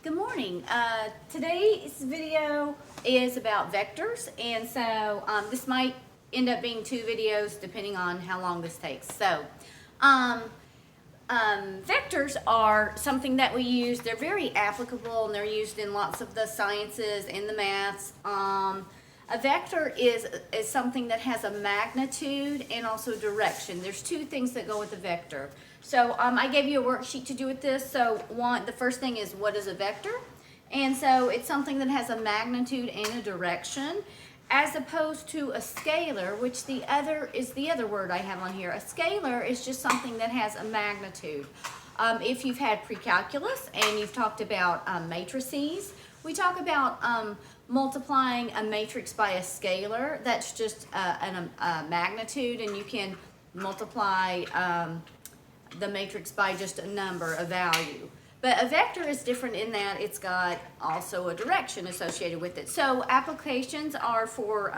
Good morning. Today's video is about vectors, and so this might end up being two videos depending on how long this takes. So, um, vectors are something that we use. They're very applicable, and they're used in lots of the sciences and the maths. A vector is something that has a magnitude and also direction. There's two things that go with a vector. So I gave you a worksheet to do with this. So the first thing is, what is a vector? And so it's something that has a magnitude and a direction, as opposed to a scalar, which the other word I have on here. A scalar is just something that has a magnitude. If you've had pre-calculus and you've talked about matrices, we talk about multiplying a matrix by a scalar. That's just a magnitude, and you can multiply the matrix by just a number, a value. But a vector is different in that it's got also a direction associated with it. So applications are for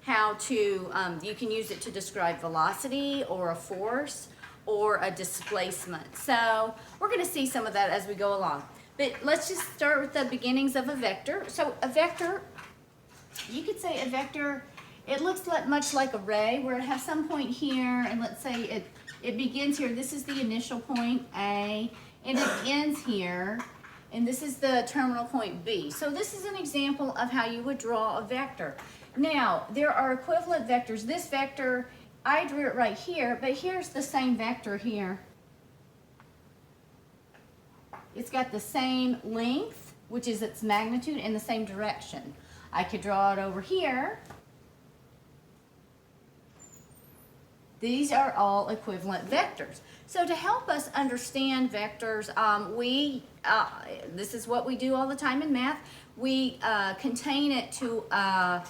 how to, you can use it to describe velocity or a force or a displacement. So we're going to see some of that as we go along. But let's just start with the beginnings of a vector. So a vector, you could say a vector, it looks much like a ray, where it has some point here, and let's say it begins here. This is the initial point, A, and it ends here, and this is the terminal point, B. So this is an example of how you would draw a vector. Now, there are equivalent vectors. This vector, I drew it right here, but here's the same vector here. It's got the same length, which is its magnitude, and the same direction. I could draw it over here. These are all equivalent vectors. So to help us understand vectors, this is what we do all the time in math. We contain it to a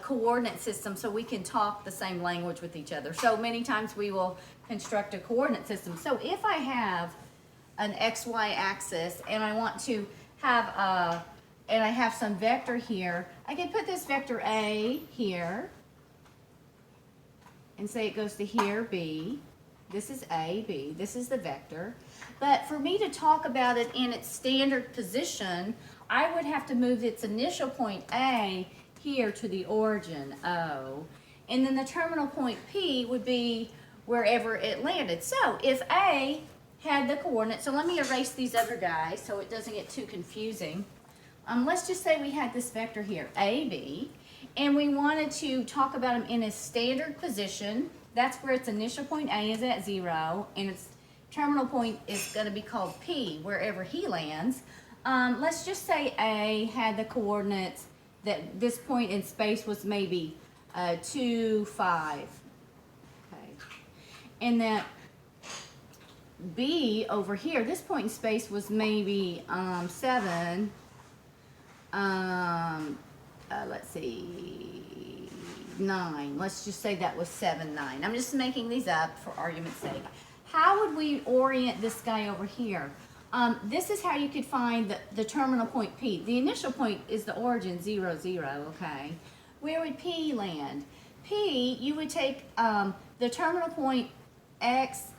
coordinate system so we can talk the same language with each other. So many times we will construct a coordinate system. So if I have an XY axis and I want to have and I have some vector here, I can put this vector A here and say it goes to here, B. This is A, B. This is the vector. But for me to talk about it in its standard position, I would have to move its initial point A here to the origin, O. And then the terminal point P would be wherever it landed. So if A had the coordinates, so let me erase these other guys so it doesn't get too confusing. Let's just say we had this vector here, AB, and we wanted to talk about them in a standard position. That's where its initial point A is at 0, and its terminal point is going to be called P, wherever he lands. Let's just say A had the coordinates that this point in space was maybe 2, 5. Okay. And that B over here, this point in space was maybe 7. Let's see, 9. Let's just say that was 7, 9. I'm just making these up for argument's sake. How would we orient this guy over here? This is how you could find the terminal point P. The initial point is the origin, 0, 0, okay? Where would P land? P, you would take the terminal point X,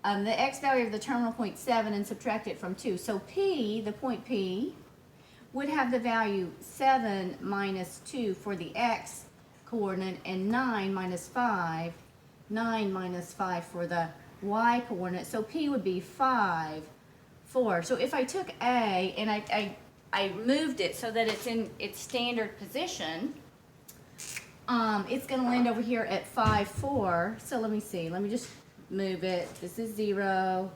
the X value of the terminal point 7, and subtract it from 2. So P, the point P, would have the value 7 minus 2 for the X coordinate, and 9 minus 5, 9 minus 5 for the Y coordinate. So P would be 5, 4. So if I took A and I moved it so that it's in its standard position, it's going to land over here at 5, 4. So let me see. Let me just move it. This is 0.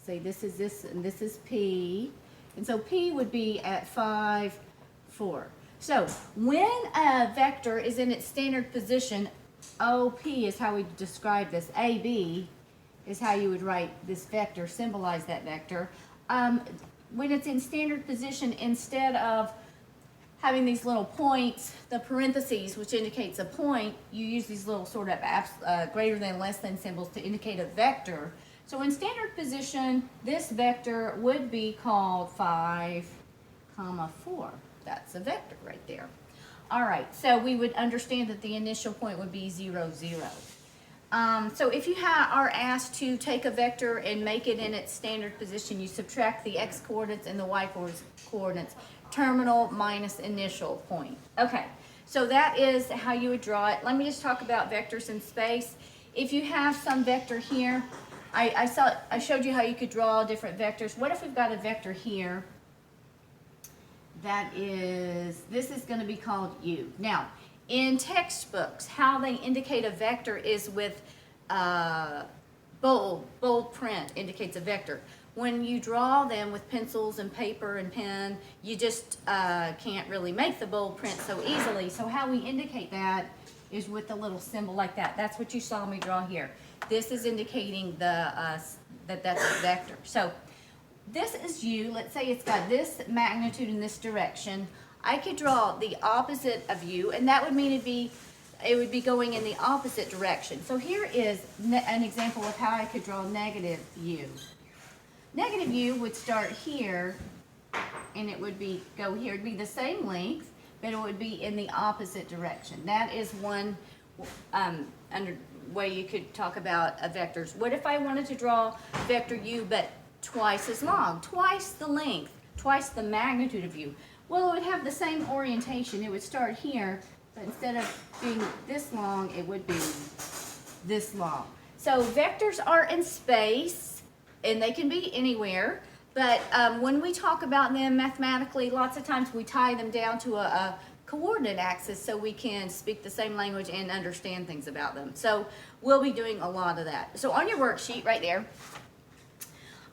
Say this is this, and this is P. And so P would be at 5, 4. So when a vector is in its standard position, OP is how we describe this. AB is how you would write this vector, symbolize that vector. When it's in standard position, instead of having these little points, the parentheses, which indicates a point, you use these little sort of greater than, less than symbols to indicate a vector. So in standard position, this vector would be called 5, 4. That's a vector right there. All right, so we would understand that the initial point would be 0, 0. So if you are asked to take a vector and make it in its standard position, you subtract the x coordinates and the y coordinates, terminal minus initial point. Okay, so that is how you would draw it. Let me just talk about vectors in space. If you have some vector here, I showed you how you could draw different vectors. What if we've got a vector here that is, this is going to be called u. Now, in textbooks, how they indicate a vector is with bold print indicates a vector. When you draw them with pencils and paper and pen, you just can't really make the bold print so easily. So how we indicate that is with a little symbol like that. That's what you saw me draw here. This is indicating the that that's a vector. So this is u. Let's say it's got this magnitude in this direction. I could draw the opposite of u, and that would mean it would be going in the opposite direction. So here is an example of how I could draw negative u. Negative u would start here, and it would go here. It'd be the same length, but it would be in the opposite direction. That is one way you could talk about vectors. What if I wanted to draw vector u, but twice as long, twice the length, twice the magnitude of u? Well, it would have the same orientation. It would start here, but instead of being this long, it would be this long. So vectors are in space, and they can be anywhere. But when we talk about them mathematically, lots of times we tie them down to a coordinate axis so we can speak the same language and understand things about them. So we'll be doing a lot of that. So on your worksheet right there,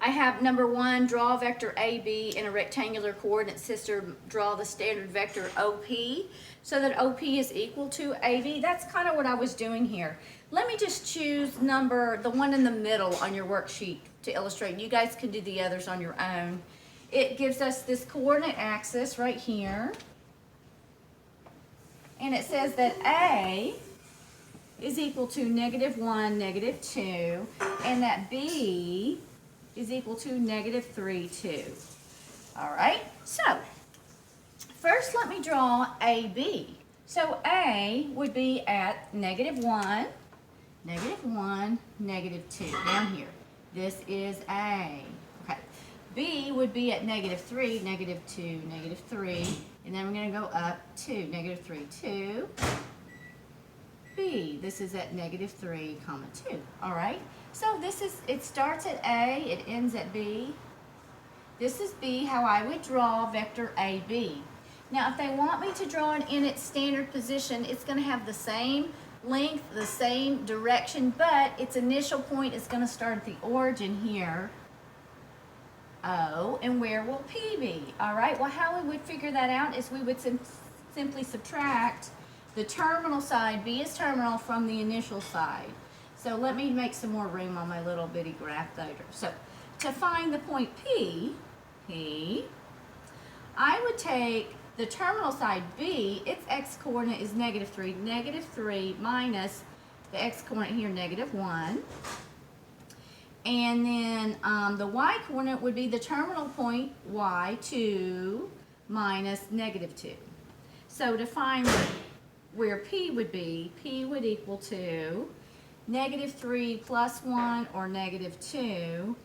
I have number 1, draw vector AB in a rectangular coordinate system. Draw the standard vector OP so that OP is equal to AB. That's kind of what I was doing here. Let me just choose the one in the middle on your worksheet to illustrate. You guys can do the others on your own. It gives us this coordinate axis right here. And it says that A is equal to -1, -2, and that B is equal to -3, 2. All right, so first let me draw AB. So A would be at -1, -1, -2, down here. This is A. Okay. B would be at -3, -2, -3, and then we're going to go up to -3, 2. B, this is at -3, 2. All right. So it starts at A, it ends at B. This is B, how I would draw vector AB. Now, if they want me to draw it in its standard position, it's going to have the same length, the same direction, but its initial point is going to start at the origin here, O, and where will P be? All right, well, how we would figure that out is we would simply subtract the terminal side, B is terminal, from the initial side. So let me make some more room on my little bitty graph later. So to find the point P, I would take the terminal side B, its x-coordinate is -3, -3 minus the x-coordinate here, -1. And then the y-coordinate would be the terminal point y, 2, minus -2. So to find where P would be, P would equal to -3 plus 1 or -2,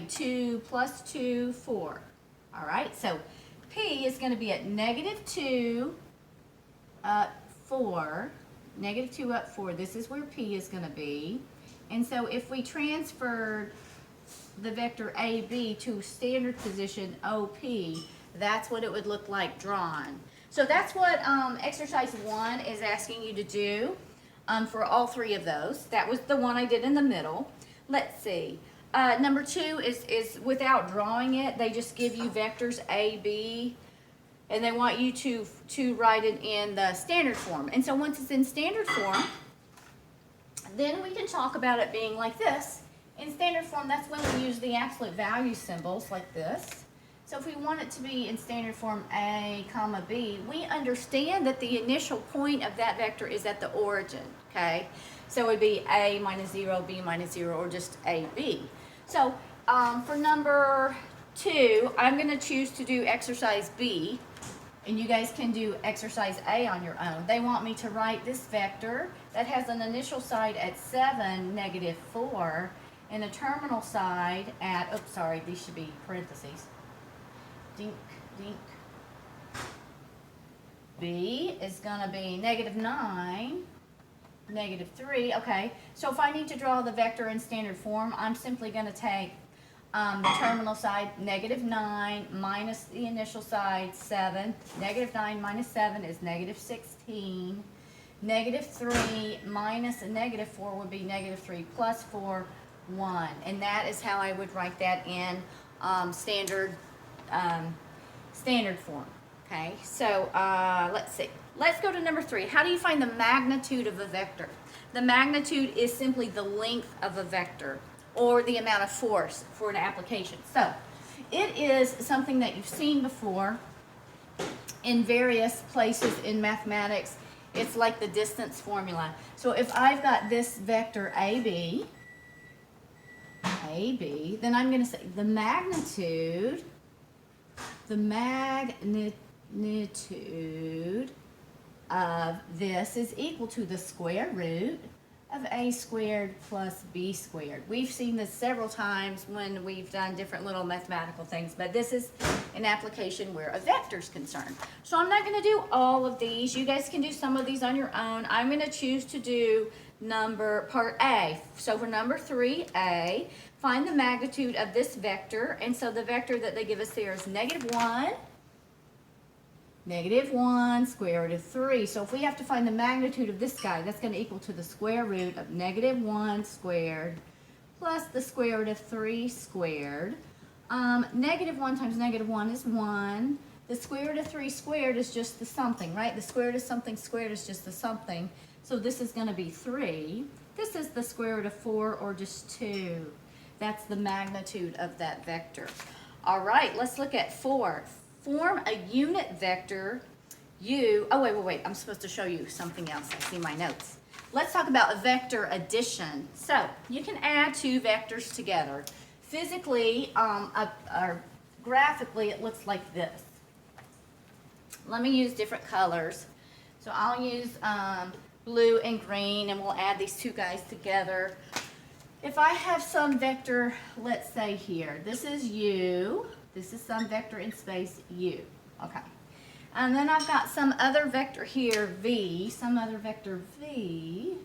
2 plus 2, 4. All right, so P is going to be at -2 up 4, -2 up 4. This is where P is going to be. And so if we transferred the vector AB to standard position OP, that's what it would look like drawn. So that's what exercise 1 is asking you to do for all 3 of those. That was the one I did in the middle. Let's see. Number 2 is without drawing it. They just give you vectors A, B, and they want you to write it in the standard form. And so once it's in standard form, then we can talk about it being like this. In standard form, that's when we use the absolute value symbols like this. So if we want it to be in standard form A, comma B, we understand that the initial point of that vector is at the origin, okay? So it would be A minus 0, B minus 0, or just AB. So for number 2, I'm going to choose to do exercise B. And you guys can do exercise A on your own. They want me to write this vector that has an initial side at 7, -4, and a terminal side at, oops, sorry, these should be parentheses. Dink, dink. B is going to be -9, -3. Okay, so if I need to draw the vector in standard form, I'm simply going to take the terminal side, -9 minus the initial side, 7. -9 minus 7 is -16. -3 minus a -4 would be -3 plus 4, 1. And that is how I would write that in standard form. Okay, so let's see. Let's go to number 3. How do you find the magnitude of a vector? The magnitude is simply the length of a vector, or the amount of force for an application. So it is something that you've seen before in various places in mathematics. It's like the distance formula. So if I've got this vector AB, then I'm going to say the magnitude of this is equal to the square root of a squared plus b squared. We've seen this several times when we've done different little mathematical things, but this is an application where a vector is concerned. So I'm not going to do all of these. You guys can do some of these on your own. I'm going to choose to do part A. So for number 3A, find the magnitude of this vector. And so the vector that they give us there is -1, -1, square root of 3. So if we have to find the magnitude of this guy, that's going to equal to the square root of -1 squared plus the square root of 3 squared. -1 times -1 is 1. The square root of 3 squared is just the something, right? The square root of something squared is just the something. So this is going to be 3. This is the square root of 4, or just 2. That's the magnitude of that vector. All right, let's look at 4. Form a unit vector U. Oh, wait. I'm supposed to show you something else. I see my notes. Let's talk about vector addition. So you can add two vectors together. Physically, or graphically, it looks like this. Let me use different colors. So I'll use blue and green, and we'll add these two guys together. If I have some vector, let's say here, this is U. This is some vector in space U. Okay. And then I've got some other vector here, V, some other vector V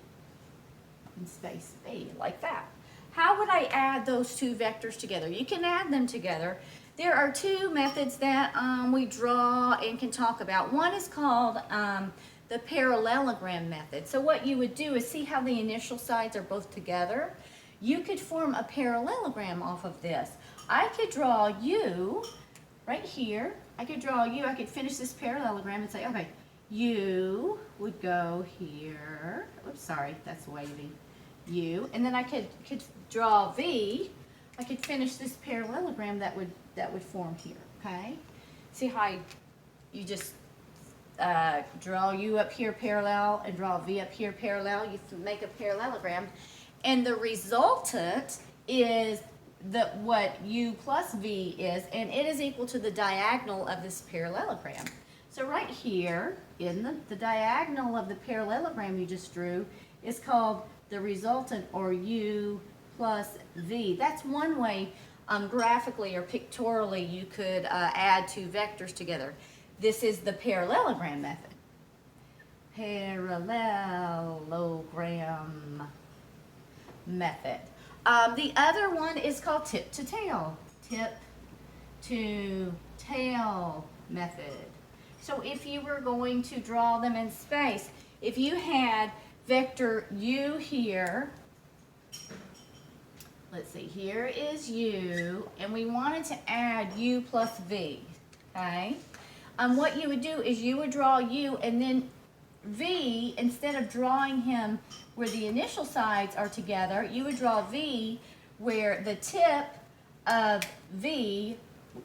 in space V, like that. How would I add those two vectors together? You can add them together. There are two methods that we draw and can talk about. One is called the parallelogram method. So what you would do is see how the initial sides are both together. You could form a parallelogram off of this. I could draw U right here. I could draw U. I could finish this parallelogram and say, okay, U would go here. Oops, sorry, that's wavy. U. And then I could draw V. I could finish this parallelogram that would form here, okay? See how you just draw U up here parallel and draw V up here parallel. You make a parallelogram. And the resultant is what U plus V is, and it is equal to the diagonal of this parallelogram. So right here, in the diagonal of the parallelogram you just drew, is called the resultant, or U plus V. That's one way graphically or pictorially you could add two vectors together. This is the parallelogram method. Parallelogram method. The other one is called tip to tail. Tip to tail method. So if you were going to draw them in space, if you had vector U here, let's see, here is U, and we wanted to add U plus V, okay? What you would do is you would draw U, and then V, instead of drawing him where the initial sides are together, you would draw V where the tip of V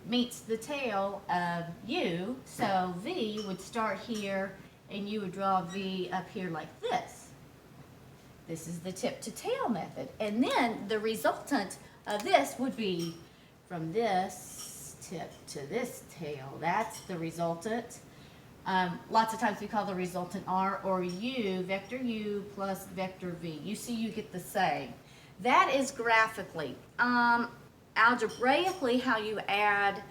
meets the tail of U. So V would start here, and you would draw V up here like this. This is the tip to tail method. And then the resultant of this would be from this tip to this tail. That's the resultant. Lots of times we call the resultant R or U, vector U plus vector V. You see you get the same. That is graphically. Algebraically, how you add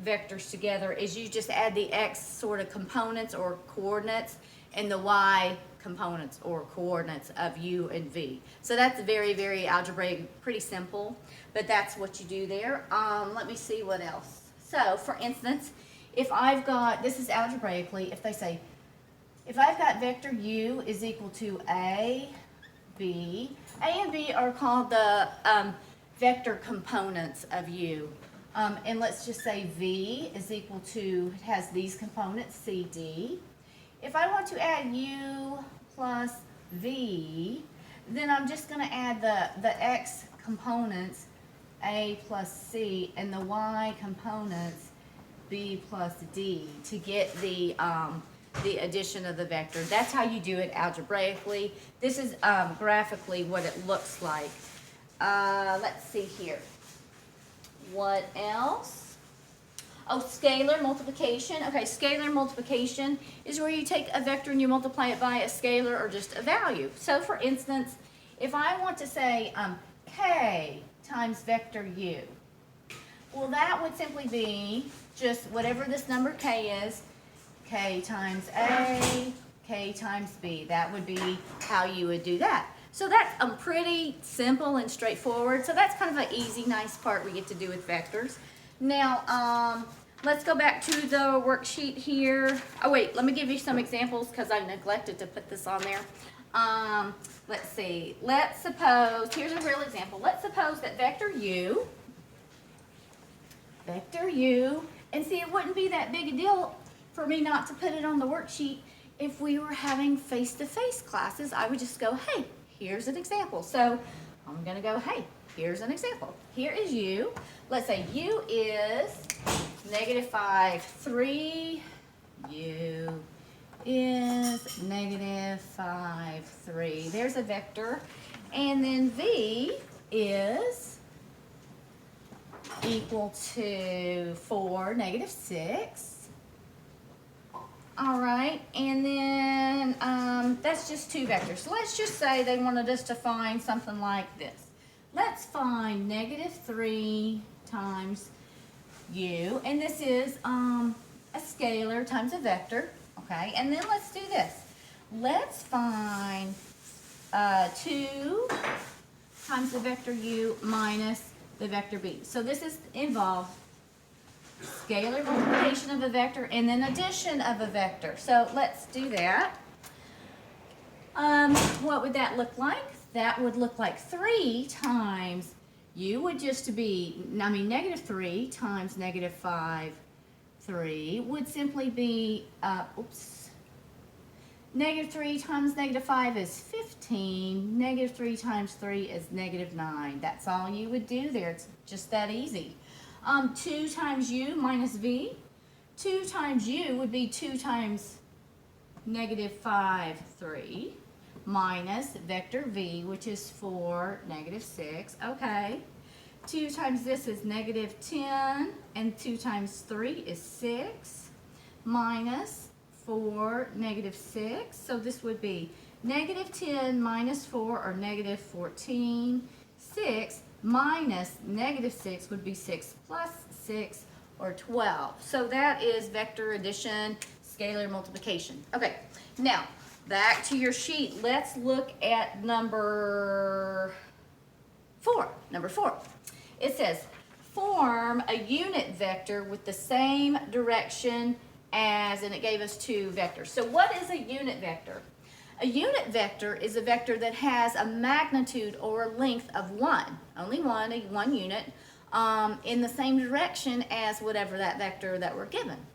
vectors together is you just add the X sort of components or coordinates and the Y components or coordinates of U and V. So that's very, very algebraic, pretty simple, but that's what you do there. Let me see what else. So for instance, if I've got, this is algebraically, if they say, if I've got vector U is equal to A, B, A and B are called the vector components of U. And let's just say V is equal to, it has these components, C, D. If I want to add U plus V, then I'm just going to add the X components, A plus C, and the Y components, B plus D, to get the addition of the vector. That's how you do it algebraically. This is graphically what it looks like. Let's see here. What else? Oh, scalar multiplication. Okay, scalar multiplication is where you take a vector and you multiply it by a scalar or just a value. So for instance, if I want to say K times vector U, well, that would simply be just whatever this number K is, K times A, K times B. That would be how you would do that. So that's pretty simple and straightforward. So that's kind of an easy, nice part we get to do with vectors. Now, let's go back to the worksheet here. Oh wait, let me give you some examples because I neglected to put this on there. Let's see. Let's suppose, here's a real example. Let's suppose that vector U, and see, it wouldn't be that big a deal for me not to put it on the worksheet. If we were having face-to-face classes, I would just go, hey, here's an example. So I'm going to go, hey, here's an example. Here is U. Let's say U is -5, 3. U is -5, 3. There's a vector. And then V is equal to 4, -6. All right, and then that's just two vectors. So let's just say they wanted us to find something like this. Let's find -3 times U, and this is a scalar times a vector, okay? And then let's do this. Let's find 2 times the vector U minus the vector B. So this is involved scalar multiplication of a vector and then addition of a vector. So let's do that. What would that look like? That would look like 3 times U would just be, -3 times -5, 3 would simply be, -3 times -5 is 15. -3 times 3 is -9. That's all you would do there. It's just that easy. 2 times U minus V. 2 times U would be 2 times -5, 3 minus vector V, which is 4, -6. Okay. 2 times this is -10, and 2 times 3 is 6, minus 4, -6. So this would be -10 minus 4, or -14. 6 minus -6 would be 6 plus 6, or 12. So that is vector addition, scalar multiplication. Okay, now back to your sheet. Let's look at number 4. Number 4. It says, form a unit vector with the same direction as, and it gave us 2 vectors. So what is a unit vector? A unit vector is a vector that has a magnitude or length of 1, only one unit, in the same direction as whatever that vector that we're given.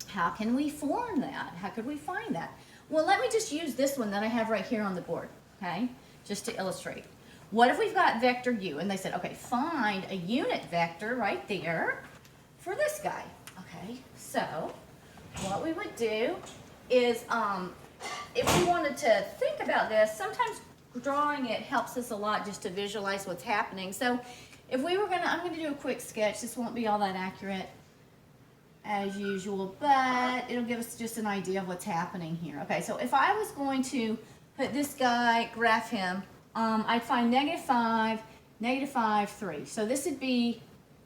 How can we form that? How could we find that? Well, let me just use this one that I have right here on the board, okay, just to illustrate. What if we've got vector U, and they said, okay, find a unit vector right there for this guy. Okay, so what we would do is, if we wanted to think about this, sometimes drawing it helps us a lot just to visualize what's happening. So if we were I'm gonna do a quick sketch. This won't be all that accurate. as usual, but it'll give us just an idea of what's happening here. Okay, so if I was going to put this guy, graph him, I'd find -5, -5, 3. So this would be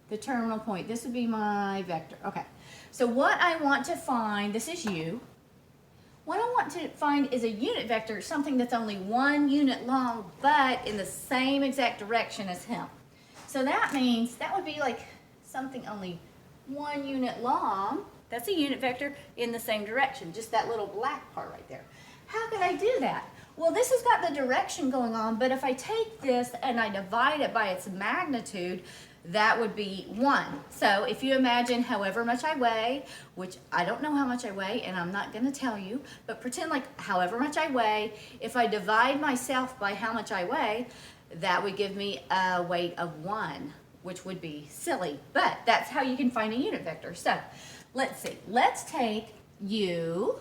the terminal point. This would be my vector. Okay, so what I want to find, this is u. What I want to find is a unit vector, something that's only 1 unit long, but in the same exact direction as him. So that means that would be like something only 1 unit long. That's a unit vector in the same direction, just that little black part right there. How could I do that? Well, this has got the direction going on, but if I take this and I divide it by its magnitude, that would be 1. So if you imagine however much I weigh, which I don't know how much I weigh, and I'm not going to tell you, but pretend like however much I weigh, if I divide myself by how much I weigh, that would give me a weight of 1, which would be silly, but that's how you can find a unit vector. So let's see. Let's take u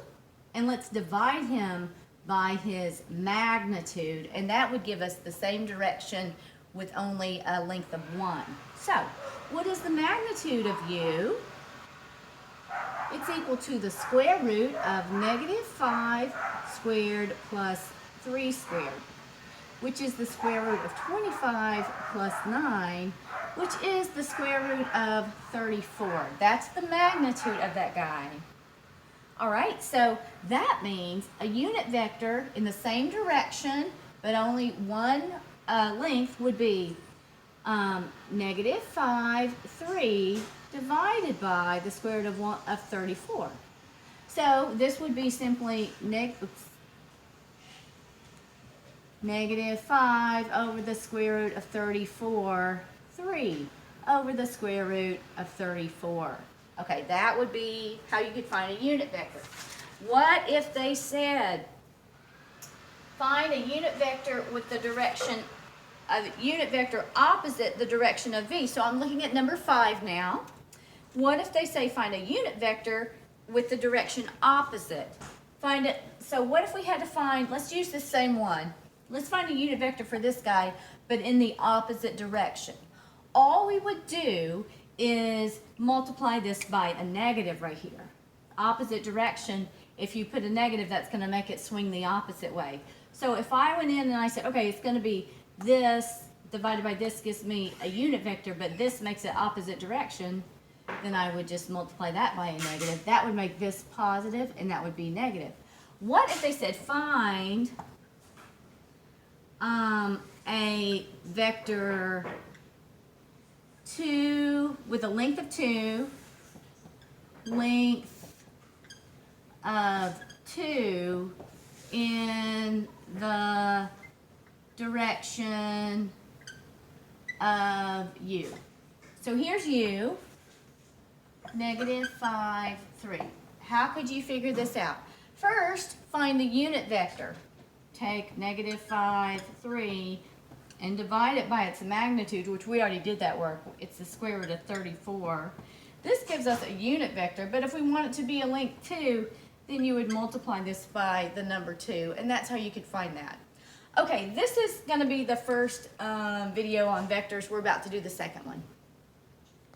and let's divide him by his magnitude, and that would give us the same direction with only a length of 1. So what is the magnitude of u? It's equal to the square root of -5 squared plus 3 squared, which is the square root of 25 plus 9, which is the square root of 34. That's the magnitude of that guy. All right, so that means a unit vector in the same direction, but only one length would be -5, 3 divided by the square root of 34. So this would be simply -5 over the square root of 34, 3 over the square root of 34. Okay, that would be how you could find a unit vector. What if they said, find a unit vector with the direction, a unit vector opposite the direction of v? So I'm looking at number 5 now. What if they say find a unit vector with the direction opposite? Find it. So what if we had to find, let's use the same one. Let's find a unit vector for this guy, but in the opposite direction. All we would do is multiply this by a negative right here. Opposite direction, if you put a negative, that's going to make it swing the opposite way. So if I went in and I said, okay, it's going to be this divided by this gives me a unit vector, but this makes it opposite direction, then I would just multiply that by a negative. That would make this positive, and that would be negative. What if they said find a vector 2 with a length of 2, length of 2 in the direction of u. So here's u, -5, 3. How could you figure this out? First, find the unit vector. Take -5, 3, and divide it by its magnitude, which we already did that work. It's the square root of 34. This gives us a unit vector, but if we want it to be a length 2, then you would multiply this by the number 2, and that's how you could find that. Okay, this is going to be the first video on vectors. We're about to do the second one.